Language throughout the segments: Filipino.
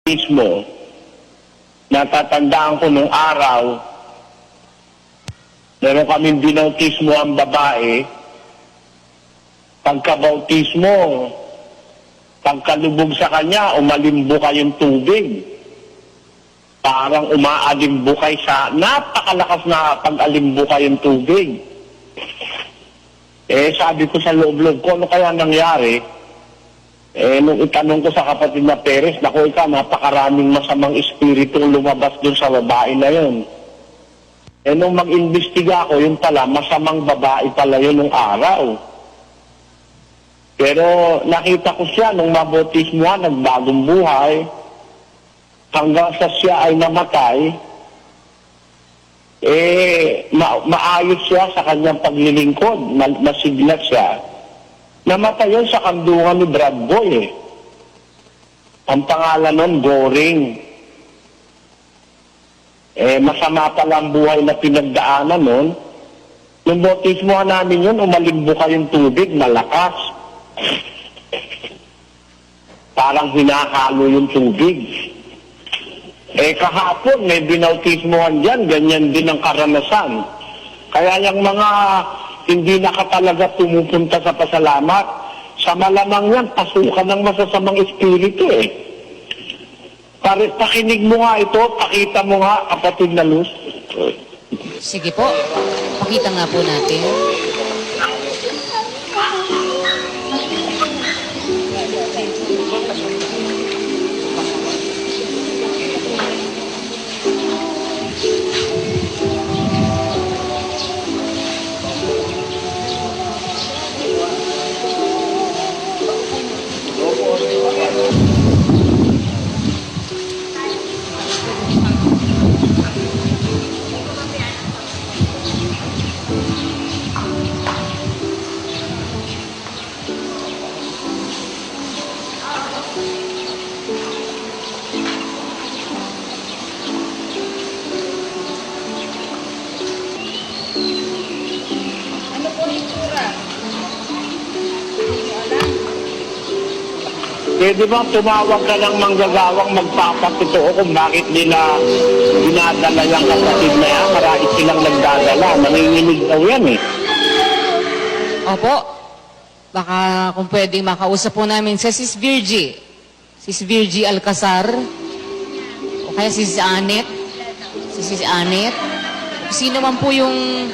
Mismo, natatandaan ko nung araw, meron kaming binautismo ang babae, pagkabautismo, pagkalubog sa kanya, umalimbo kayong tubig. Parang umaalimbukay sa napakalakas na pag-alimbukay yung tubig. Sabi ko sa loob-loob ko, ano kaya nangyari? Nung itanong ko sa kapatid na Perez, naku ikaw, napakaraming masamang espiritu lumabas dun sa babae na yun. Nung mag-imbestiga ako, yun pala, masamang babae pala yun nung araw. Pero nakita ko siya, nung mabautismuhan, nagbagong buhay, hanggang sa siya ay namatay, maayos siya sa kanyang paglilingkod, masigla siya. Namatay yun sa kandungan ni Brad Boy. Ang pangalan nun, Goring. Masama pala ang buhay na pinagdaanan nun. Yung bautismuhan namin yun, umalimbuka yung tubig, malakas. Parang hinahalo yung tubig. Kahapon, may binautismuhan dyan, ganyan din ang karanasan. Kaya yung mga hindi nakatalaga pumupunta sa pasalamat, sa malamang yan, pasukan ng masasamang espiritu Pakinig mo nga ito, pakita mo nga, kapatid na Luz. Sige po, pakita nga po natin. Pwede ba tumawag ka ng manggagawang magpapatotoo kung bakit nila dinadala yung kapatid na yan? Marami silang nagdadala. Nanginginig daw yan Opo, baka kung pwedeng makausap po namin si Sis Virgie. Sis Virgie Alcazar. O kaya si Sis Anet. Si Sis Anet. Sino man po yung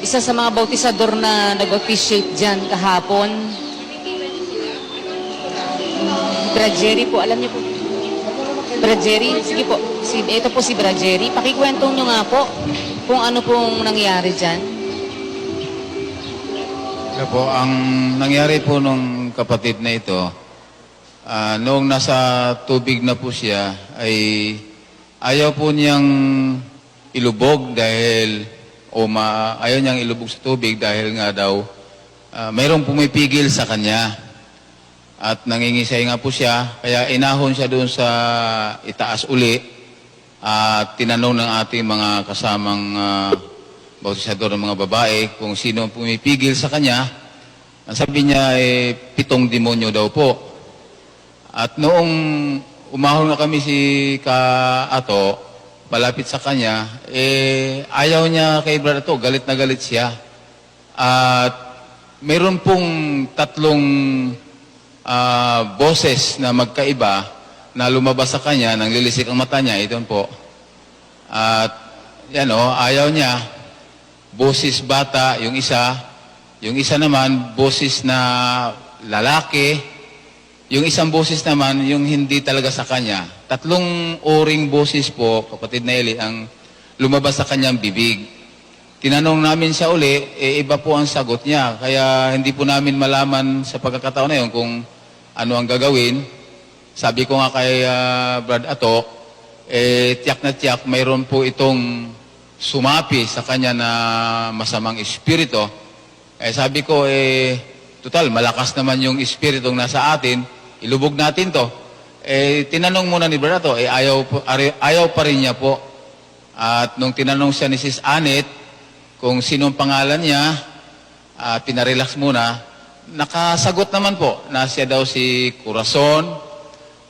isa sa mga bautisador na nag-officiate dyan kahapon. Brad Jerry po, alam niyo po. Brad Jerry, sige po. Ito po si Brad Jerry. Pakikwento nyo nga po kung ano pong nangyari dyan. Ano po, ang nangyari po nung kapatid na ito, noong nasa tubig na po siya, ay ayaw po niyang ilubog dahil, ayaw niyang ilubog sa tubig dahil nga daw, mayroong pumipigil sa kanya. At nangingisay nga po siya, kaya inahon siya doon sa itaas uli at tinanong ng ating mga kasamang bautisador ng mga babae kung sino pumipigil sa kanya. Ang sabi niya 7 demonyo daw po. At noong umahon na kami si Kaato, malapit sa kanya, ayaw niya kay Brad Ato, galit na galit siya. At meron pong 3 boses na magkaiba na lumabas sa kanya, nang lilisik ang mata niya, ito po. At ayaw niya, boses bata, yung isa naman, boses na lalaki, yung isang boses naman, yung hindi talaga sa kanya. 3 uring boses po, kapatid na Eli, ang lumabas sa kanyang bibig. Tinanong namin siya uli, iba po ang sagot niya. Kaya hindi po namin malaman sa pagkakataon na yun kung ano ang gagawin. Sabi ko nga kay Brad Ato, tiyak na tiyak, mayroon po itong sumapi sa kanya na masamang espiritu. Sabi ko, total, malakas naman yung espiritong nasa atin, ilubog natin to. Tinanong muna ni Brad Ato, ayaw pa rin niya po. At nung tinanong siya ni Sis Anet, kung sinong pangalan niya, pinarelax muna, nakasagot naman po na siya daw si Corazon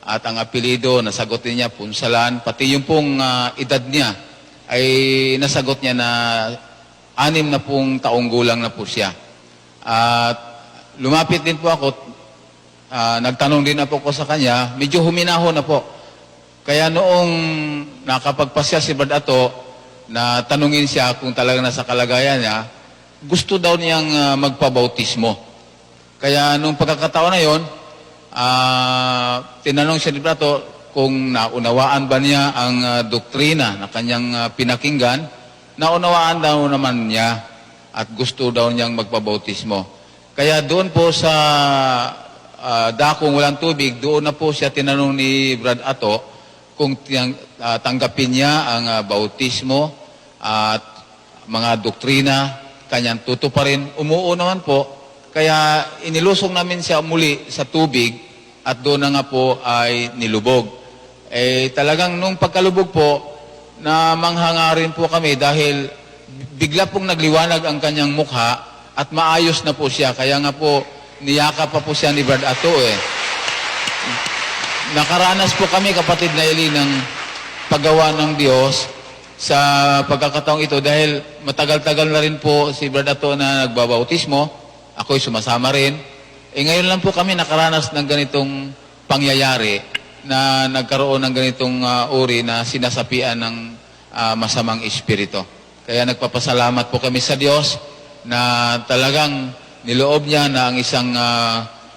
at ang apelido, nasagot din niya, Punsalan. Pati yung pong edad niya ay nasagot niya na 6 na pong taong gulang na po siya. At lumapit din po ako, nagtanong din na po ko sa kanya, medyo huminaho na po. Kaya noong nakapagpasya si Brad Ato, na tanungin siya kung talaga nasa kalagayan niya, gusto daw niyang magpabautismo. Kaya nung pagkakataon na yon, tinanong siya ni Brad Ato kung naunawaan ba niya ang doktrina na kanyang pinakinggan. Naunawaan daw naman niya at gusto daw niyang magpabautismo. Kaya doon po sa dakong walang tubig, doon na po siya tinanong ni Brad Ato kung tanggapin niya ang bautismo at mga doktrina, kanyang tutuparin. Umuo naman po, kaya inilusong namin siya muli sa tubig at doon na nga po ay nilubog. Talagang nung pagkalubog po, na manghanga rin po kami dahil bigla pong nagliwanag ang kanyang mukha at maayos na po siya. Kaya nga po, niyaka pa po siya ni Brad Ato Nakaranas po kami, kapatid na Eli, ng paggawa ng Diyos sa pagkakataong ito dahil matagal-tagal na rin po si Brad Ato na nagbabautismo. Ako'y sumasama rin. Ngayon lang po kami nakaranas ng ganitong pangyayari na nagkaroon ng ganitong uri na sinasapian ng masamang espiritu. Kaya nagpapasalamat po kami sa Diyos na talagang niloob niya na ang isang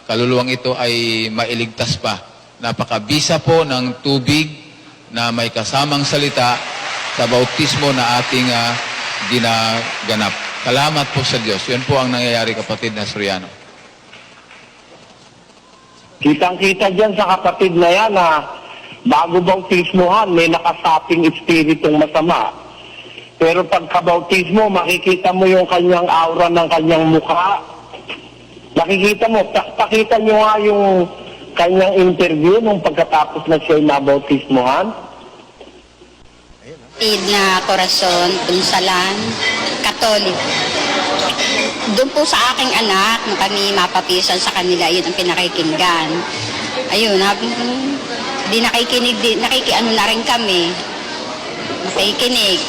kaluluwang ito ay mailigtas pa. Napakabisa po ng tubig na may kasamang salita sa bautismo na ating ginaganap. Salamat po sa Diyos. Yun po ang nangyayari, kapatid na Soriano. Kitang-kita dyan sa kapatid na yan na bago bautismohan, may nakasaping espiritong masama. Pero pagkabautismo, makikita mo yung kanyang aura ng kanyang mukha. Nakikita mo, pakita nyo nga yung kanyang interview nung pagkatapos na siya'y nabautismohan. Na Corazon, Punsalan, Katolik. Doon po sa aking anak, nung kami mapapisan sa kanila, yun ang pinakikinggan. Ayun, di nakikinig, nakikiano na rin kami. Nakikinig.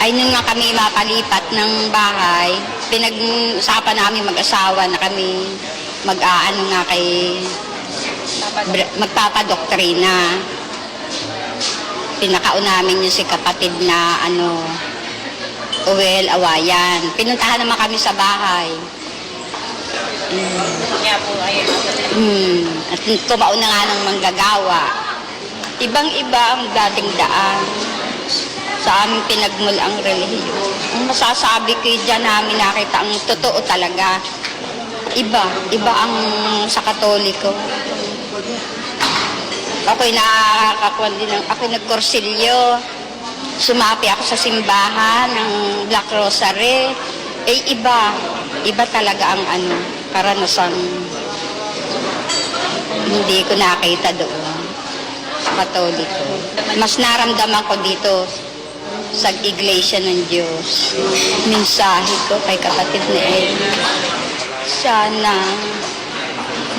Ay, nung nga kami mapalipat ng bahay, pinag-usapan namin mag-asawa na kami mag-aano nga kay magpapadoktrina. Pinakao namin yung si kapatid na Uwel Awayan. Pinuntahan naman kami sa bahay. At kumaon na nga ng manggagawa. Ibang-iba ang dating daan sa aming pinagmul ang relihiyon. Ang masasabi ko dyan namin nakita ang totoo talaga. Iba ang sa Katoliko. Ako'y nakakakuan din. Ako'y nagkorsilyo. Sumapi ako sa simbahan ng Black Rosary. Iba talaga ang karanasan. Hindi ko nakita doon sa Katoliko. Mas naramdaman ko dito sa Iglesia ng Diyos. Mensahe ko kay kapatid ni Eli. Sana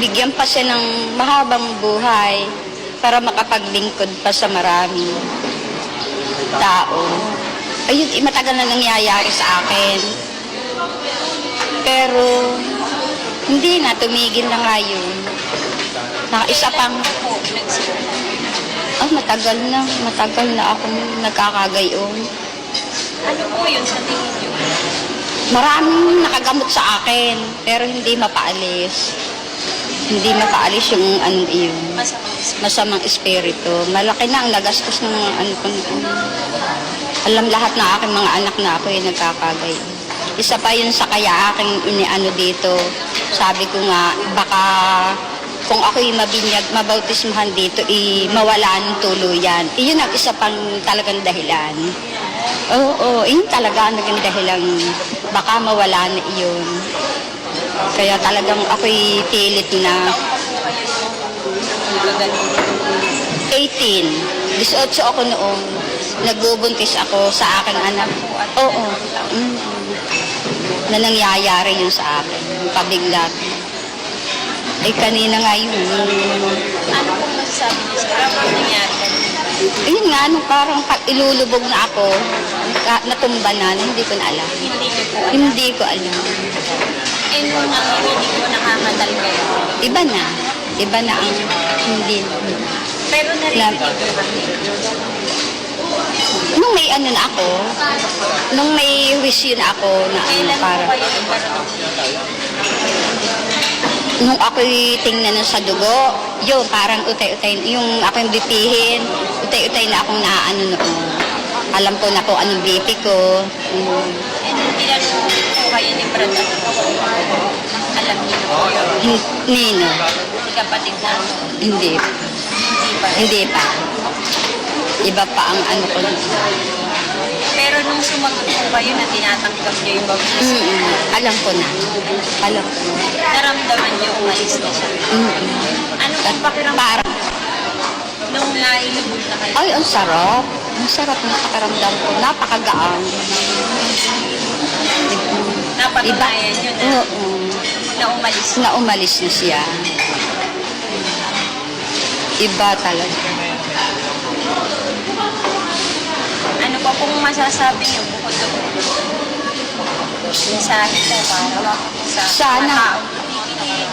bigyan pa siya ng mahabang buhay para makapaglingkod pa sa maraming tao. Ayun, matagal na nangyayari sa akin. Pero, hindi na, tumigil na nga yun. Isa pang, matagal na akong nagkakagayon. Ano po yun sa tingin niyo? Maraming nakagamot sa akin, pero hindi mapaalis. Hindi mapaalis yung yun. Masamang espiritu. Malaki na ang nagastos ng mga ko noon. Alam lahat na aking mga anak na ako yung nagkakagay. Isa pa yun sa kaya aking iniano dito. Sabi ko nga, baka kung ako'y mabautismuhan dito, mawala ng tuluyan. Iyon ang isa pang talagang dahilan. Oo, yun talaga ang naging dahilan. Baka mawala na iyon. Kaya talagang ako'y pilit na 18. 18 ako noon. Nagbubuntis ako sa aking anak. Oo. Na nangyayari yun sa akin. Pabiglat. Ay, kanina nga yun. Ano pong masasabi niyo sa ano pong nangyari kanina? Ayun nga, nung parang ilulubog na ako, natumba na, hindi ko na alam. Hindi niyo po alam. Hindi ko alam. Eh, nung hindi po nakakadal kayo. Iba na. Iba na ang hindi. Pero narinig niyo po kami. Nung may ano na ako, nung may wish na ako na ano, Kailan po parang, kayo nagkaroon? nung ako'y tingnan na sa dugo, yun, parang utay-utay, yung ako'y bipihin, utay-utay na akong naaano noon. Alam ko na kung anong BP ko. And ilan po kayo ni Brad? Alam niyo po yun. Nino, Si kapatid na. hindi. Hindi pa. Hindi pa. Iba pa ang ano ko. Pero nung sumagot po kayo na tinatanggap niyo yung baptism, Alam ko na. Alam ko na. naramdaman niyo umalis na siya. Ano pong pakiramdam Parang, nung nailubog na kayo? ay, ang sarap. Ang sarap ng pakiramdam ko. Napakagaan. Napatunayan niyo na, Oo. na umalis. Na umalis na siya. Iba talaga. Ano pa pong masasabi niyo bukod doon? Mensahe po para sa Sana. mga taong nakikinig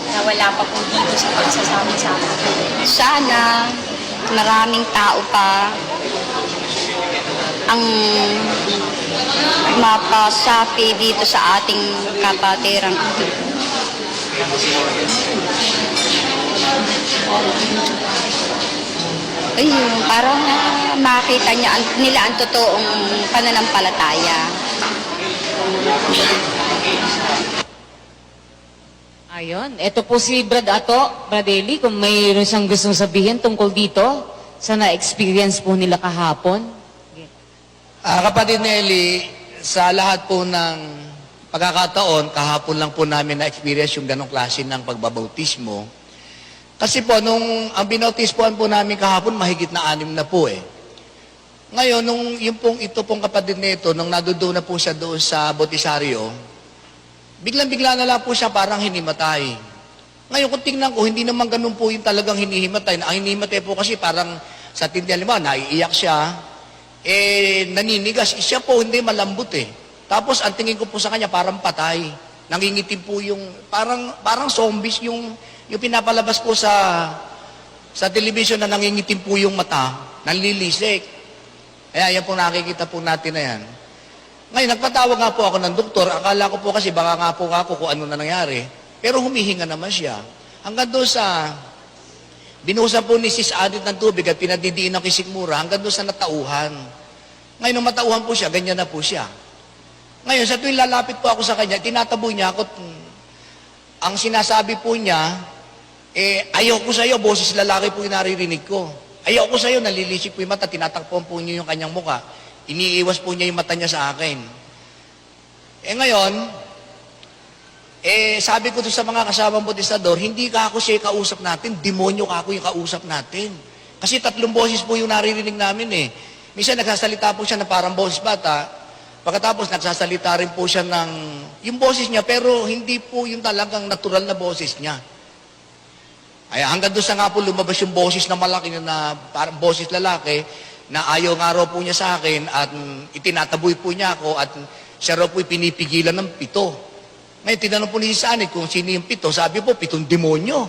na wala pa po dito sa pagsasama-sama. Sana maraming tao pa ang mapasapi dito sa ating kapatirang ito. Ayun, para makita nila ang totoong pananampalataya. Ayun, ito po si Brad Ato, Brad Eli, kung mayroon siyang gustong sabihin tungkol dito sa na-experience po nila kahapon. Kapatid Nelly, sa lahat po ng pagkakataon, kahapon lang po namin na-experience yung ganong klase ng pagbabautismo. Kasi po, nung ang binautispoan po namin kahapon, mahigit na 6 na po eh. Ngayon, nung ito pong kapatid nito, nung nadudo na po siya doon sa Botisaryo, biglang-bigla na lang po siya parang hinimatay. Ngayon, kung tingnan ko, hindi naman ganun po yung talagang hinihimatay. Ang hinihimatay po kasi parang sa tindihan, naiiyak siya, naninigas. Siya po hindi malambot eh. Tapos, ang tingin ko po sa kanya, parang patay. Nangingitim po yung, parang zombies yung pinapalabas po sa television na nangingitim po yung mata, nanlilisik. Kaya yan po nakikita po natin na yan. Ngayon, nagpatawag nga po ako ng doktor. Akala ko po kasi baka nga po ako kung ano na nangyari. Pero humihinga naman siya. Hanggang doon sa binuhusan po ni Sis Adit ng tubig at pinadidiin ng kisikmura hanggang doon sa natauhan. Ngayon, nung matauhan po siya, ganyan na po siya. Ngayon, sa tuwing lalapit po ako sa kanya, tinataboy niya ako. Ang sinasabi po niya, ayaw ko sa'yo, boses lalaki po yung naririnig ko. Ayaw ko sa'yo, nalilisik po yung mata, tinatakpon po niyo yung kanyang muka. Iniiwas po niya yung mata niya sa akin. Ngayon, sabi ko sa mga kasamang botistador, hindi ka ako siya kausap natin, demonyo ka ako yung kausap natin. Kasi 3 boses po yung naririnig namin eh. Minsan nagsasalita po siya na parang boses bata, pagkatapos nagsasalita rin po siya ng, yung boses niya, pero hindi po yung talagang natural na boses niya. Ay hanggang doon sa nga po lumabas yung boses na malaki na parang boses lalaki, na ayaw nga raw po niya sa akin at itinataboy po niya ako at siya raw po pinipigilan ng 7. Ngayon, tinanong po ni Sanit kung sino yung 7. Sabi po, 7 demonyo.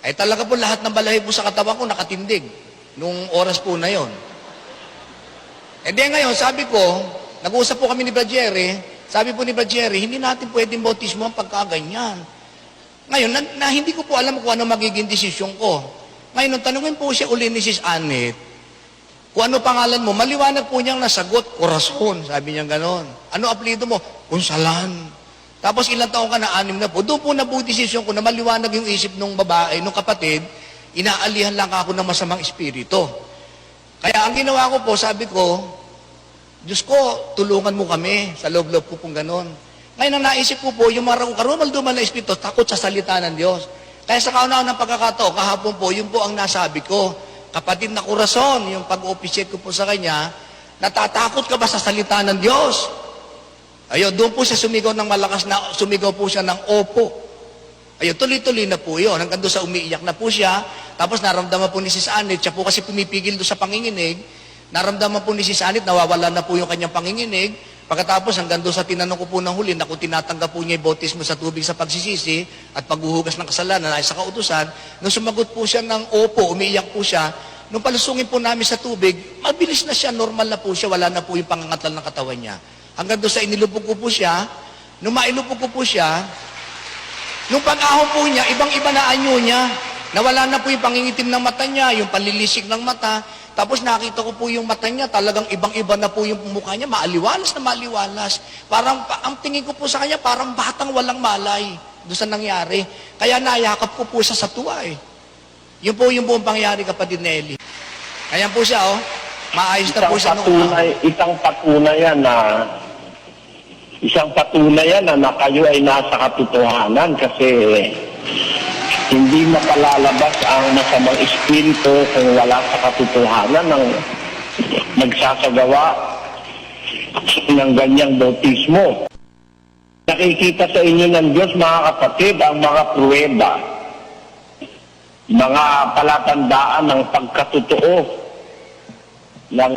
Ay talaga po lahat ng balahibo sa katawan ko nakatindig nung oras po na yon. Ngayon, sabi ko, nag-uusap po kami ni Brad Jerry, sabi po ni Brad Jerry, hindi natin pwedeng bautismo ang pagkaganyan. Ngayon, na hindi ko po alam kung ano magiging desisyon ko. Ngayon, nung tanungin po siya uli ni Sis Annette, kung ano pangalan mo, maliwanag po niyang nasagot, Corazon, sabi niya ganon. Ano apelido mo? Kunsalan. Tapos ilang taon ka na, 6 na po. Doon po na po desisyon ko na maliwanag yung isip ng babae, ng kapatid, inaalihan lang ako ng masamang espiritu. Kaya ang ginawa ko po, sabi ko, Diyos ko, tulungan mo kami sa loob-loob po kung ganon. Ngayon, ang naisip ko po, yung mga karumal-dumal na espiritu, takot sa salita ng Diyos. Kaya sa kauna-una ng pagkakataon, kahapon po, yun po ang nasabi ko. Kapatid na Corazon, yung pag-officiate ko po sa kanya, natatakot ka ba sa salita ng Diyos? Ayun, doon po siya sumigaw ng malakas na, sumigaw po siya ng opo. Ayun, tuloy-tuloy na po yun. Hanggang doon sa umiiyak na po siya. Tapos naramdaman po ni Sis Anet, siya po kasi pumipigil doon sa panginginig. Naramdaman po ni Sis Anet, nawawala na po yung kanyang panginginig. Pagkatapos hanggang doon sa tinanong ko po ng huli na kung tinatanggap po niya yung bautismo sa tubig sa pagsisisi at paghuhugas ng kasalanan ay sa kautusan, nung sumagot po siya ng opo, umiiyak po siya, nung palusungin po namin sa tubig, mabilis na siya, normal na po siya, wala na po yung pangangatal ng katawan niya. Hanggang doon sa inilubog ko po siya, nung mailubog ko po siya, nung pag-ahon po niya, ibang-iba na anyo niya. Nawala na po yung pangingitim ng mata niya, yung panlilisik ng mata. Tapos nakita ko po yung mata niya, talagang ibang-iba na po yung mukha niya, maaliwalas na maaliwalas. Parang, ang tingin ko po sa kanya, parang batang walang malay doon sa nangyari. Kaya nayakap ko po siya sa tuwa eh. Yun po yung buong pangyari, kapatid Nelly. Ayan po siya, oh. Maayos na po siya nung Isang patunayan na kayo ay nasa katotohanan kasi hindi mapalalabas ang masamang espiritu kung wala sa katotohanan ng nagsasagawa ng ganyang bautismo. Nakikita sa inyo ng Diyos, mga kapatid, ang mga pruweba, mga palatandaan ng pagkatotoo ng